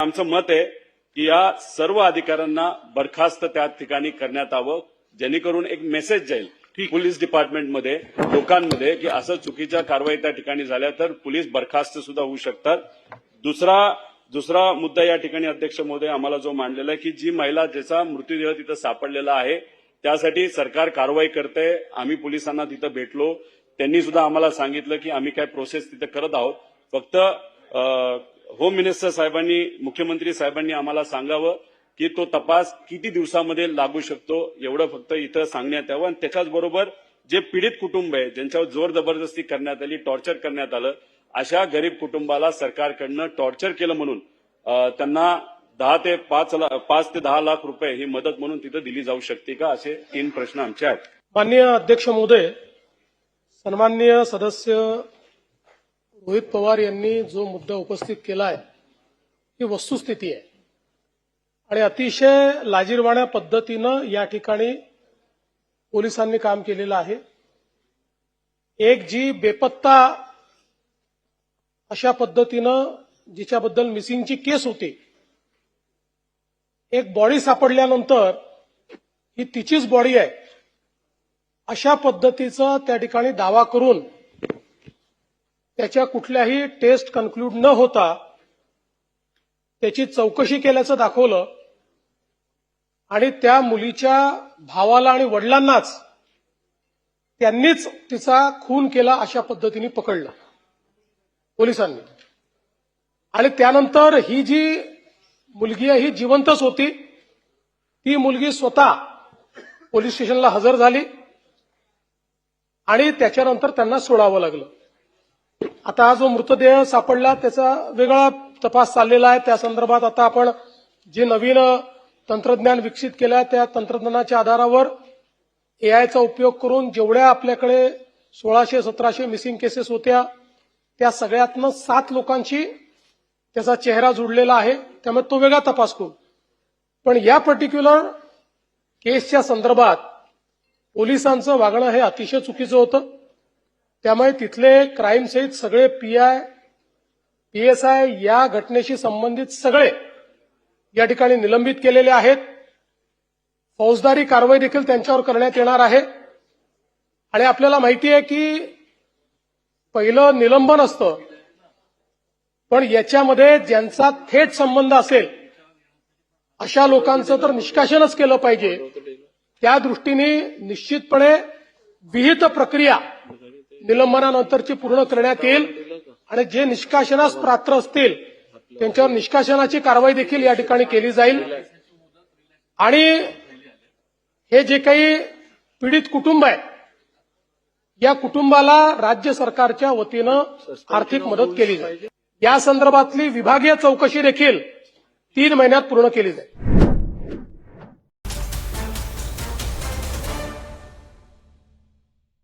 आमचं मत आहे की या सर्व अधिकाऱ्यांना बरखास्त त्या ठिकाणी करण्यात यावं, जेणेकरून एक मेसेज जाईल पोलीस डिपार्टमेंटमध्ये लोकांमध्ये की असं चुकीच्या कारवाई त्या ठिकाणी झाल्या तर पोलीस बरखास्त सुद्धा होऊ शकतात. दुसरा मुद्दा या ठिकाणी अध्यक्ष महोदय आम्हाला जो मांडलेला आहे की जी महिला ज्याचा मृतदेह तिथं सापडलेला आहे त्यासाठी सरकार कारवाई करते. आम्ही पोलिसांना तिथं भेटलो, त्यांनी सुद्धा आम्हाला सांगितलं की आम्ही काय प्रोसेस तिथं करत आहोत. फक्त होम मिनिस्टर साहेबांनी, मुख्यमंत्री साहेबांनी आम्हाला सांगावं की तो तपास किती दिवसामध्ये लागू शकतो एवढं फक्त इथं सांगण्यात यावं. आणि त्याच्याचबरोबर जे पीडित कुटुंब आहे, ज्यांच्यावर जोर जबरदस्ती करण्यात आली, टॉर्चर करण्यात आलं, अशा गरीब कुटुंबाला सरकारकडनं टॉर्चर केलं म्हणून त्यांना 5 ते 10 लाख रुपये ही मदत म्हणून तिथं दिली जाऊ शकते का, असे 3 प्रश्न आमचे आहेत. माननीय अध्यक्ष महोदय, सन्माननीय सदस्य रोहित पवार यांनी जो मुद्दा उपस्थित केला आहे ही वस्तुस्थिती आहे आणि अतिशय लाजिरवाण्या पद्धतीनं या ठिकाणी पोलिसांनी काम केलेलं आहे. एक जी बेपत्ता अशा पद्धतीनं जिच्याबद्दल मिसिंगची केस होती, एक बॉडी सापडल्यानंतर ही तिचीच बॉडी आहे अशा पद्धतीचा त्या ठिकाणी दावा करून त्याच्या कुठल्याही टेस्ट कन्क्लूड न होता त्याची चौकशी केल्याचं दाखवलं आणि त्या मुलीच्या भावाला आणि वडिलांनाच त्यांनीच तिचा खून केला अशा पद्धतीने पकडलं पोलिसांनी. आणि त्यानंतर ही जी मुलगी आहे ही जिवंतच होती. ती मुलगी स्वतः पोलीस स्टेशनला हजर झाली आणि त्याच्यानंतर त्यांना सोडावं लागलं. आता हा जो मृतदेह सापडला त्याचा वेगळा तपास चाललेला आहे. त्या संदर्भात आता आपण जे नवीन तंत्रज्ञान विकसित केलं आहे त्या तंत्रज्ञानाच्या आधारावर एआयचा उपयोग करून जेवढ्या आपल्याकडे 1600-1700 मिसिंग केसेस होत्या त्या सगळ्यातनं 7 लोकांची त्याचा चेहरा जुळलेला आहे. त्यामुळे तो वेगळा तपास करू. पण या पर्टिक्युलर केसच्या संदर्भात पोलिसांचं वागणं हे अतिशय चुकीचं होतं. त्यामुळे तिथले क्राईम सहित सगळे पीआय, पीएसआय या घटनेशी संबंधित सगळे या ठिकाणी निलंबित केलेले आहेत. फौजदारी कारवाई देखील त्यांच्यावर करण्यात येणार आहे. आणि आपल्याला माहिती आहे की पहिलं निलंबन असतं, पण याच्यामध्ये ज्यांचा थेट संबंध असेल अशा लोकांचं तर निष्कासनच केलं पाहिजे. त्या दृष्टीने निश्चितपणे विहित प्रक्रिया निलंबनानंतरची पूर्ण करण्यात येईल आणि जे निष्कासनास पात्र असतील त्यांच्यावर निष्कासनाची कारवाई देखील या ठिकाणी केली जाईल. आणि हे जे काही पीडित कुटुंब आहे या कुटुंबाला राज्य सरकारच्या वतीनं आर्थिक मदत केली जाईल. या संदर्भातली विभागीय चौकशी देखील 3 महिन्यात पूर्ण केली जाईल.